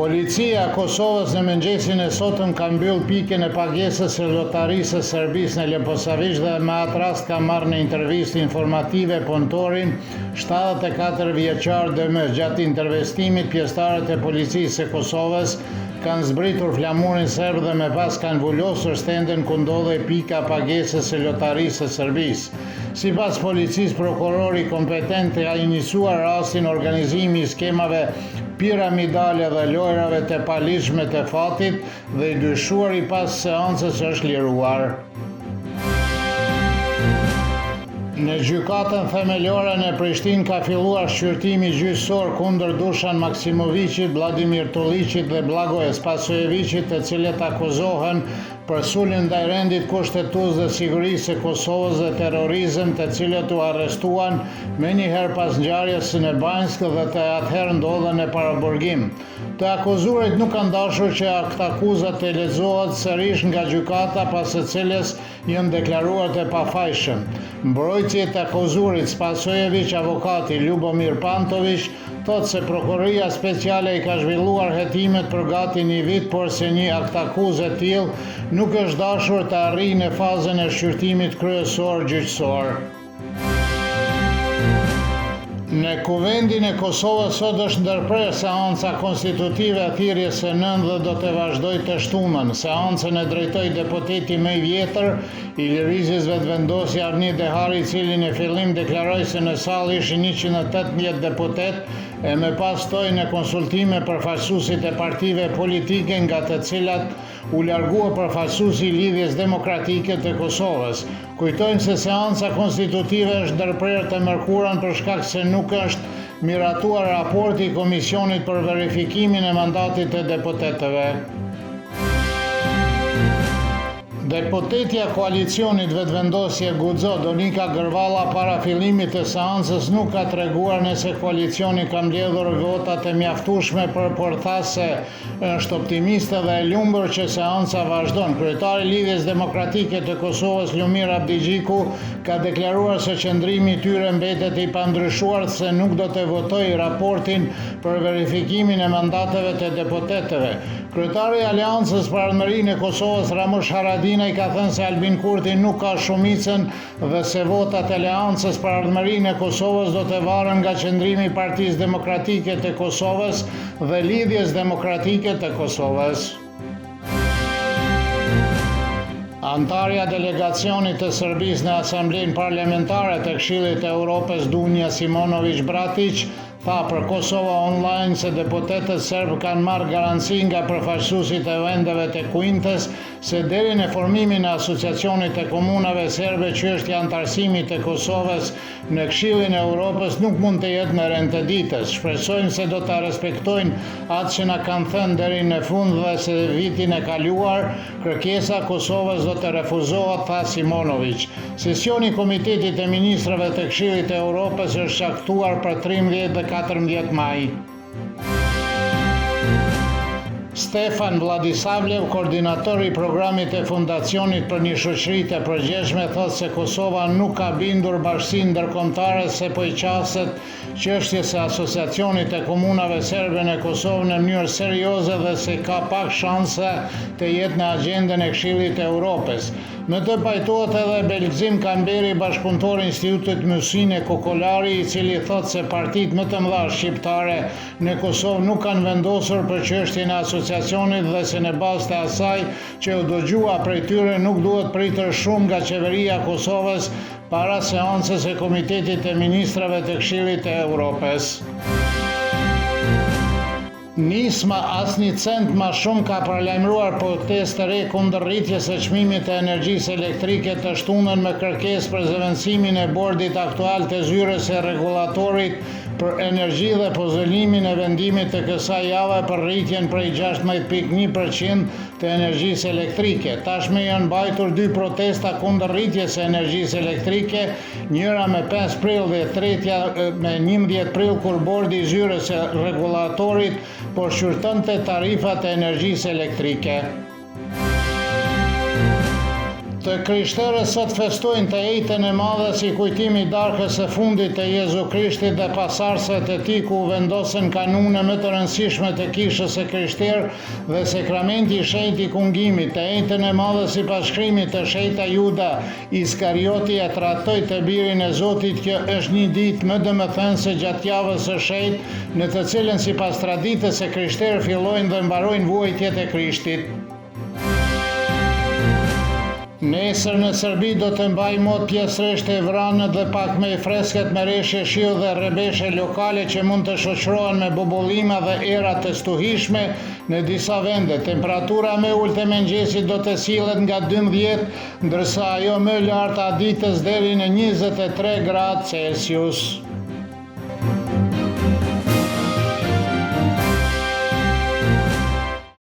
Policia e Kosovës në mëngjesin e sotëm ka mbyll pikën e pagesës së lotarisë së Serbisë në Leposavić dhe me atë rast ka marrë në intervistë informative punëtorin 74 vjeçar DM. Gjatë intervistimit, pjesëtarët e policisë së Kosovës kanë zbritur flamurin serb dhe me pas kanë vullosur stendin ku ndodhej pika e pagesës së lotarisë së Serbisë. Sipas policisë, prokurori kompetent ka iniciuar rastin organizimi i skemave piramidale dhe lojrave të paligjshme të fatit dhe i dyshuari pas seancës është liruar. Në gjykatën themelore në Prishtinë ka filluar shqyrtimi gjyqësor kundër Dušan Maksimovićit, Vladimir Tulliqit dhe Blagoje Spasojevićit, të cilët akuzohen për sulmin ndaj rendit kushtetues dhe sigurisë së Kosovës dhe terrorizëm, të cilët u arrestuan menjëherë pas ngjarjes në Banjsk dhe të atëherë ndodhen në paraburgim. Të akuzuarit nuk kanë dashur që këto akuzat të lexohet sërish nga gjykata, pas së cilës janë deklaruar të pafajshëm. Mbrojtja e akuzuarit Spasojević, avokati Ljubomir Pantović, thotë se prokuroria speciale i ka zhvilluar hetimet për gati një vit, por se një akt akuzë e tillë nuk është dashur të arrijë në fazën e shqyrtimit kryesor gjyqësor. Në Kuvendin e Kosovës sot është ndërprerë seanca konstitutive e thirrjes së nënt dhe do të vazhdojë të shtunën. Seancën e drejtoi deputeti më i vjetër i Lëvizjes Vetëvendosje Arni Dehari, i cili në fillim deklaroi se në sallë ishin 118 deputet e më pas toi në konsultime përfaqësuesit e partive politike, nga të cilat u largua përfaqësuesi i Lidhjes Demokratike të Kosovës. Kujtojmë se seanca konstitutive është ndërprerë të mërkurën për shkak se nuk është miratuar raporti i Komisionit për verifikimin e mandatit të deputetëve. Deputetja koalicionit Vetëvendosje Guxo, Donika Gërvalla, para fillimit të seancës nuk ka treguar nëse koalicioni ka mbledhur votat e mjaftueshme, por tha se është optimiste dhe e lumtur që seanca vazhdon. Kryetari i Lidhjes Demokratike të Kosovës, Lumir Abdigjiku, ka deklaruar se qëndrimi i tyre mbetet i pandryshuar, se nuk do të votojë raportin për verifikimin e mandateve të deputetëve. Kryetari i Aleancës për Ardhmërinë e Kosovës, Ramush Haradinaj, ka thënë se Albin Kurti nuk ka shumicën dhe se votat e Aleancës për Ardhmërinë e Kosovës do të varen nga qëndrimi i Partisë Demokratike të Kosovës dhe Lidhjes Demokratike të Kosovës. Antarja delegacionit të Serbisë në Asamblenë Parlamentare të Këshillit të Evropës, Dunja Simonović Bratić, tha për Kosova Online se deputetët serb kanë marrë garanci nga përfaqësuesit e vendeve të Kuintës se deri në formimin e Asociacionit të Komunave Serbe, çështja e antarësimit të Kosovës në Këshillin e Evropës nuk mund të jetë në rend të ditës. Shpresojmë se do ta respektojnë atë që na kanë thënë deri në fund dhe se vitin e kaluar kërkesa e Kosovës do të refuzohet, tha Simonović. Sesioni i Komitetit të Ministrave të Këshillit të Evropës është caktuar për 13 dhe 14 maj. Stefan Vladisavljev, koordinatori i programit të Fundacionit për një shoqëri të përgjithshme, thotë se Kosova nuk ka bindur Bashkinë Ndërkombëtare se po i qaset çështjes së Asociacionit të Komunave Serbe në Kosovë në mënyrë serioze dhe se ka pak shanse të jetë në agjendën e Këshillit të Evropës. Me të pajtohet edhe Belgzim Kamberi, bashkëpunëtor i Institutit Mysyne Kokolari, i cili thotë se partitë më të mëdha shqiptare në Kosovë nuk kanë vendosur për çështjen e asociacionit dhe se në bazë të asaj që u dëgjua prej tyre nuk duhet pritur shumë nga qeveria e Kosovës para seancës e Komitetit të Ministrave të Këshillit të Evropës. Nisma asnjë cent më shumë ka paralajmëruar protestë të re kundër rritjes së çmimit të energjisë elektrike të shtunën me kërkesë për zëvendësimin e bordit aktual të zyrës së rregullatorit për energji dhe pozëlimin e vendimit të kësaj jave për rritjen prej 16.1% të energjisë elektrike. Tashme janë mbajtur 2 protesta kundër rritjes së energjisë elektrike, njëra me 5 prill dhe tretja me 11 prill, kur bordi i zyrës së rregullatorit po shqyrtonte tarifat e energjisë elektrike. Të krishterët sot festojnë të ejtën e madhe si kujtim i darkës së fundit të Jezu Krishtit dhe pasardhësve të tij, ku vendosen kanune më të rëndësishme të kishës së krishterë dhe sakramenti i shenjtë i kungimit. Të ejtën e madhe sipas shkrimit të shenjta Juda Iskarioti e trajtoi të birin e Zotit. Kjo është një ditë më domethënëse gjatë javës së shenjtë, në të cilën sipas traditës së krishterë fillojnë dhe mbarojnë vuajtjet e Krishtit. Nesër në Serbi do të mbaj mod pjesërisht e vranë dhe pak me fresket me reshje shiu dhe rrebeshe lokale që mund të shoqërohen me bubullima dhe era të stuhishme në disa vende. Temperatura më ulët e mëngjesit do të sillet nga 12, ndërsa ajo më lartë a ditës deri në 23 gradë Celsius.